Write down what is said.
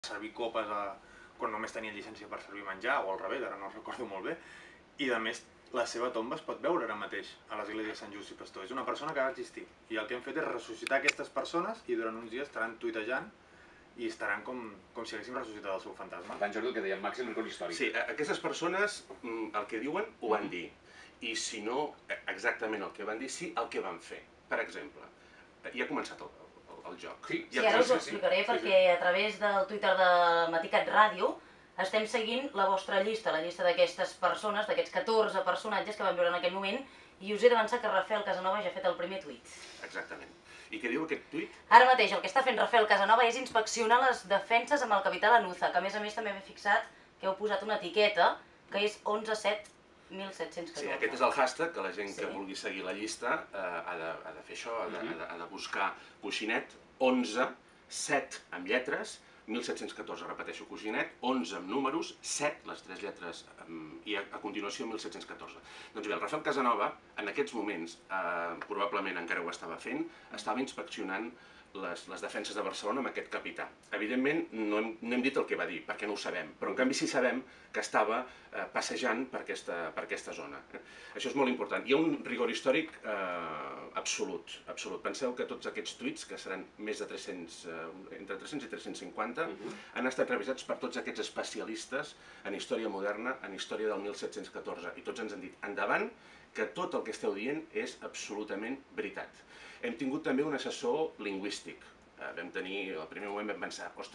servir copes quan només tenien llicència per servir menjar, o al revés, ara no recordo molt bé, i a més la seva tomba es pot veure ara mateix a l'església de Sant Just i Pastor. És una persona que va existir, i el que hem fet és ressuscitar aquestes persones i durant uns dies estaran tuitejant i estaran com si haguéssim ressuscitat el seu fantasma. Per tant, Jordi, el que deia el màxim record històric. Sí, aquestes persones el que diuen ho van dir, i si no exactament el que van dir, sí el que van fer. Per exemple, ja ha començat el joc. Sí, ara us ho explicaré perquè a través del Twitter de Maticat Ràdio estem seguint la vostra llista, la llista d'aquestes persones, d'aquests 14 personatges que van viure en aquell moment, i us he d'avançar que Rafael Casanova ja ha fet el primer tuit. Exactament. I què diu aquest tuit? Ara mateix el que està fent Rafael Casanova és inspeccionar les defenses amb el capità Lanuza, que a més també m'he fixat que heu posat una etiqueta que és 11.7.1714. Sí, aquest és el hashtag que la gent que vulgui seguir la llista ha de fer això, ha de buscar coixinet 11, 7 amb lletres, 1714, repeteixo, coixinet, 11 amb números, 7, les 3 lletres, i a continuació 1714. Doncs bé, el Rafael Casanova, en aquests moments, probablement encara ho estava fent, estava inspeccionant les defenses de Barcelona amb aquest capità. Evidentment, no hem dit el que va dir, perquè no ho sabem, però en canvi sí sabem que estava passejant per aquesta zona. Això és molt important. Hi ha un rigor històric absolut. Penseu que tots aquests tuits, que seran més de 300, entre 300 i 350, han estat revisats per tots aquests especialistes en història moderna, en història del 1714, i tots ens han dit, endavant, que tot el que esteu dient és absolutament veritat. Hem tingut també un assessor lingüístic. Vam tenir, al primer moment vam pensar, ostres,